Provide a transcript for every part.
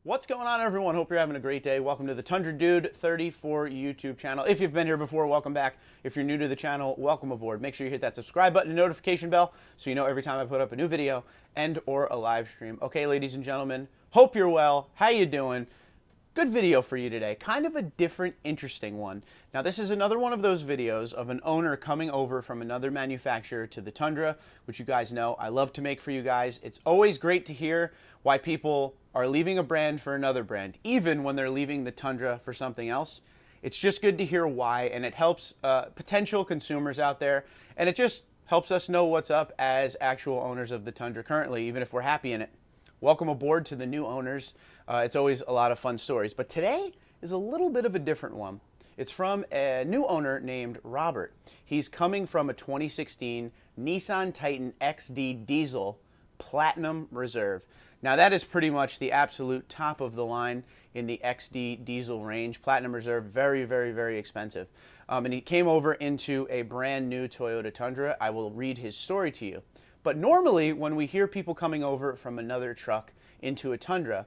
What's going on, everyone? Hope you're having a great day. Welcome to the Tundra Dude 34 YouTube channel. If you've been here before, welcome back. If you're new to the channel, welcome aboard. Make sure you hit that subscribe button and notification bell so you know every time I put up a new video and or a live stream. Okay, ladies and gentlemen, hope you're well. How you doing? Good video for you today. Kind of a different, interesting one. Now, this is another one of those videos of an owner coming over from another manufacturer to the Tundra, which you guys know I love to make for you guys. It's always great to hear why people are leaving a brand for another brand, even when they're leaving the Tundra for something else. It's just good to hear why, and it helps potential consumers out there, and it just helps us know what's up as actual owners of the Tundra currently, even if we're happy in it. Welcome aboard to the new owners. It's always a lot of fun stories, but today is a little bit of a different one. It's from a new owner named Robert. He's coming from a 2016 Nissan Titan XD Diesel Platinum Reserve. Now, that is pretty much the absolute top of the line in the XD diesel range. Platinum Reserve, very, very, very expensive. And he came over into a brand new Toyota Tundra. I will read his story to you. But normally, when we hear people coming over from another truck into a Tundra,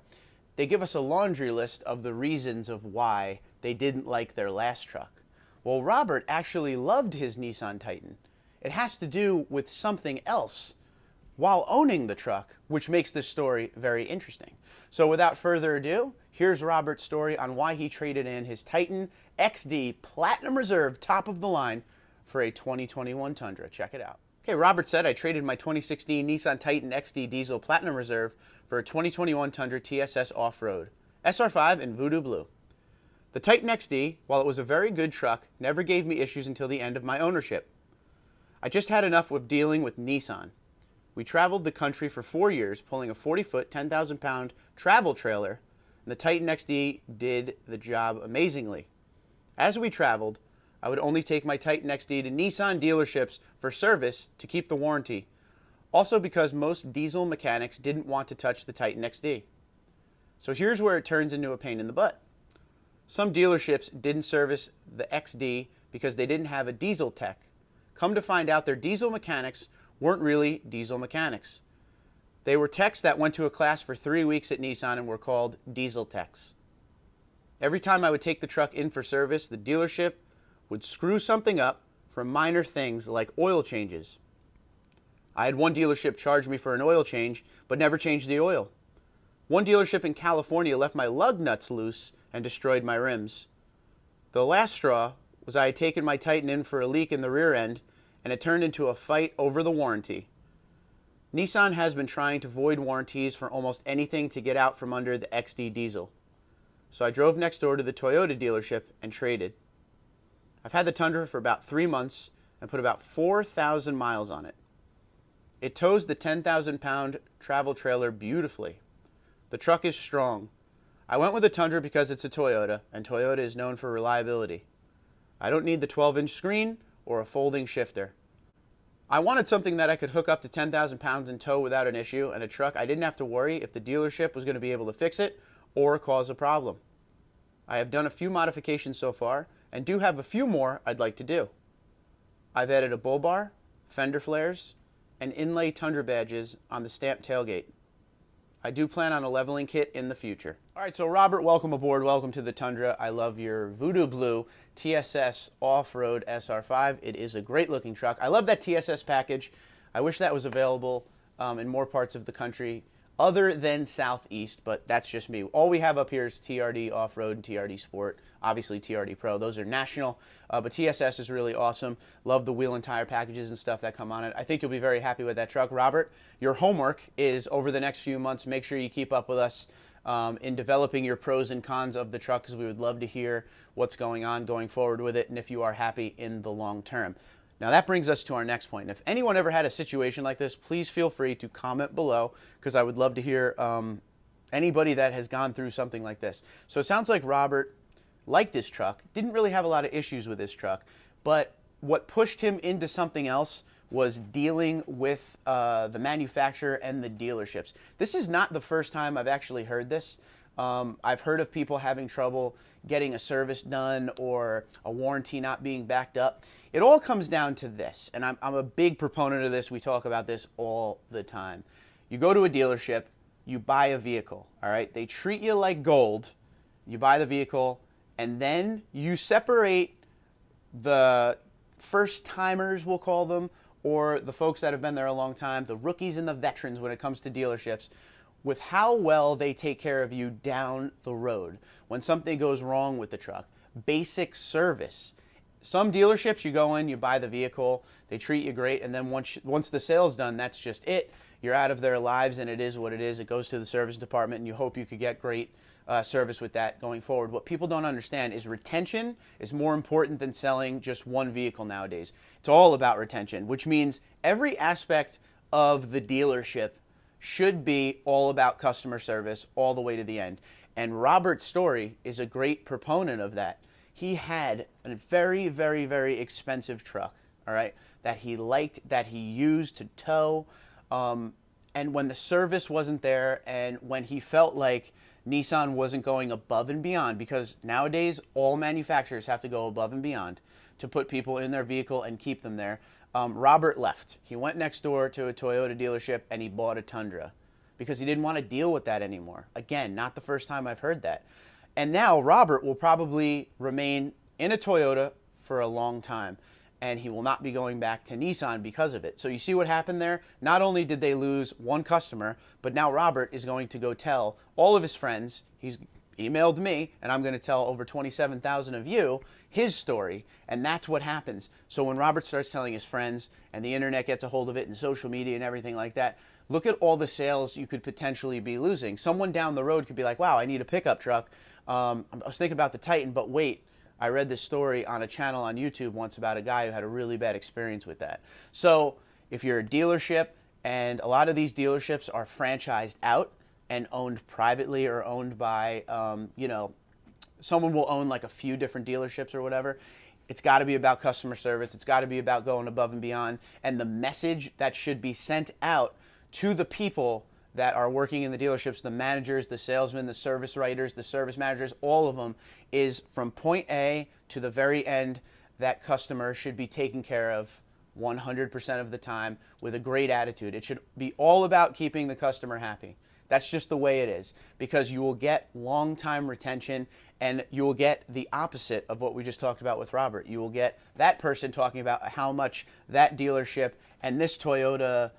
they give us a laundry list of the reasons of why they didn't like their last truck. Well, Robert actually loved his Nissan Titan. It has to do with something else while owning the truck, which makes this story very interesting. So without further ado, here's Robert's story on why he traded in his Titan XD Platinum Reserve top of the line for a 2021 Tundra. Check it out. Okay, Robert said, I traded my 2016 Nissan Titan XD Diesel Platinum Reserve for a 2021 Tundra TSS Off-Road, SR5 in Voodoo Blue. The Titan XD, while it was a very good truck, never gave me issues until the end of my ownership. I just had enough with dealing with Nissan. We traveled the country for 4 years, pulling a 40-foot, 10,000-pound travel trailer, and the Titan XD did the job amazingly. As we traveled, I would only take my Titan XD to Nissan dealerships for service to keep the warranty. Also because most diesel mechanics didn't want to touch the Titan XD. So here's where it turns into a pain in the butt. Some dealerships didn't service the XD because they didn't have a diesel tech. Come to find out, their diesel mechanics weren't really diesel mechanics. They were techs that went to a class for 3 weeks at Nissan and were called diesel techs. Every time I would take the truck in for service, the dealership would screw something up for minor things like oil changes. I had one dealership charge me for an oil change, but never changed the oil. One dealership in California left my lug nuts loose and destroyed my rims. The last straw was I had taken my Titan in for a leak in the rear end, and it turned into a fight over the warranty. Nissan has been trying to void warranties for almost anything to get out from under the XD diesel. So I drove next door to the Toyota dealership and traded. I've had the Tundra for about 3 months and put about 4,000 miles on it. It tows the 10,000-pound travel trailer beautifully. The truck is strong. I went with the Tundra because it's a Toyota, and Toyota is known for reliability. I don't need the 12-inch screen or a folding shifter. I wanted something that I could hook up to 10,000 pounds and tow without an issue, and a truck I didn't have to worry if the dealership was going to be able to fix it or cause a problem. I have done a few modifications so far, and do have a few more I'd like to do. I've added a bull bar, fender flares, and inlay Tundra badges on the stamped tailgate. I do plan on a leveling kit in the future. All right, so Robert, welcome aboard. Welcome to the Tundra. I love your Voodoo Blue TSS Off-Road SR5. It is a great looking truck. I love that TSS package. I wish that was available in more parts of the country other than Southeast, but that's just me. All we have up here is TRD Off-Road and TRD Sport, obviously TRD Pro. Those are national, but TSS is really awesome. Love the wheel and tire packages and stuff that come on it. I think you'll be very happy with that truck. Robert, your homework is over the next few months, make sure you keep up with us in developing your pros and cons of the truck, because we would love to hear what's going on going forward with it and if you are happy in the long term. Now that brings us to our next point. And if anyone ever had a situation like this, please feel free to comment below, because I would love to hear anybody that has gone through something like this. So it sounds like Robert liked his truck, didn't really have a lot of issues with his truck, but what pushed him into something else was dealing with the manufacturer and the dealerships. This is not the first time I've actually heard this. I've heard of people having trouble getting a service done or a warranty not being backed up. It all comes down to this, and I'm a big proponent of this. We talk about this all the time. You go to a dealership, you buy a vehicle, all right? They treat you like gold. You buy the vehicle, and then you separate the first timers, we'll call them, or the folks that have been there a long time, the rookies and the veterans when it comes to dealerships, with how well they take care of you down the road. When something goes wrong with the truck, basic service. Some dealerships, you go in, you buy the vehicle, they treat you great, and then once the sale's done, that's just it. You're out of their lives, and it is what it is. It goes to the service department, and you hope you could get great service with that going forward. What people don't understand is retention is more important than selling just one vehicle nowadays. It's all about retention, which means every aspect of the dealership should be all about customer service all the way to the end. And Robert's story is a great proponent of that. He had a very, very, very expensive truck, all right, that he liked, that he used to tow. And when the service wasn't there, and when he felt like Nissan wasn't going above and beyond, because nowadays all manufacturers have to go above and beyond to put people in their vehicle and keep them there, Robert left. He went next door to a Toyota dealership and he bought a Tundra because he didn't want to deal with that anymore. Again, not the first time I've heard that. And now Robert will probably remain in a Toyota for a long time, and he will not be going back to Nissan because of it. So you see what happened there? Not only did they lose one customer, but now Robert is going to go tell all of his friends. He's emailed me, and I'm going to tell over 27,000 of you his story, and that's what happens. So when Robert starts telling his friends, and the internet gets a hold of it, and social media and everything like that, look at all the sales you could potentially be losing. Someone down the road could be like, wow, I need a pickup truck. I was thinking about the Titan, but wait, I read this story on a channel on YouTube once about a guy who had a really bad experience with that. So if you're a dealership, and a lot of these dealerships are franchised out and owned privately or owned by, you know, someone will own like a few different dealerships or whatever. It's got to be about customer service. It's got to be about going above and beyond. And the message that should be sent out to the people that are working in the dealerships, the managers, the salesmen, the service writers, the service managers, all of them, is from point A to the very end, that customer should be taken care of 100% of the time with a great attitude. It should be all about keeping the customer happy. That's just the way it is, because you will get long-time retention, and you will get the opposite of what we just talked about with Robert. You will get that person talking about how much that dealership and this Toyota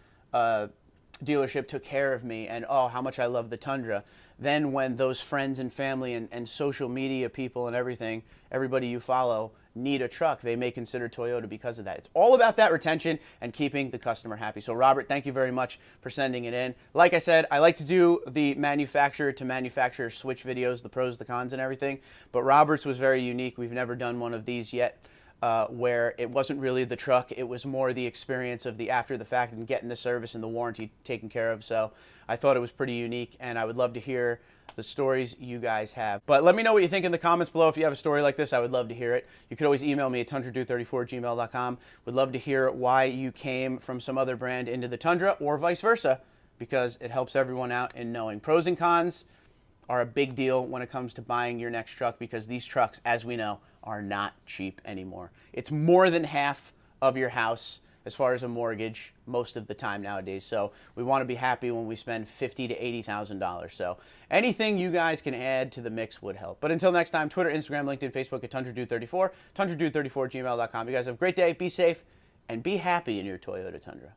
dealership took care of me, and oh, how much I love the Tundra. Then when those friends and family and social media people and everything, everybody you follow, need a truck, they may consider Toyota because of that. It's all about that retention and keeping the customer happy. So Robert, thank you very much for sending it in. Like I said, I like to do the manufacturer to manufacturer switch videos, the pros, the cons and everything, but Robert's was very unique. We've never done one of these yet. Where it wasn't really the truck, it was more the experience of the after the fact and getting the service and the warranty taken care of. So I thought it was pretty unique, and I would love to hear the stories you guys have. But let me know what you think in the comments below. If you have a story like this, I would love to hear it. You could always email me at tundradude34@gmail.com. Would love to hear why you came from some other brand into the Tundra, or vice versa, because it helps everyone out in knowing. Pros and cons are a big deal when it comes to buying your next truck, because these trucks, as we know, are not cheap anymore. It's more than half of your house as far as a mortgage most of the time nowadays. So we want to be happy when we spend $50,000 to $80,000. So anything you guys can add to the mix would help. But until next time, Twitter, Instagram, LinkedIn, Facebook at TundraDude34, TundraDude34@gmail.com. You guys have a great day, be safe, and be happy in your Toyota Tundra.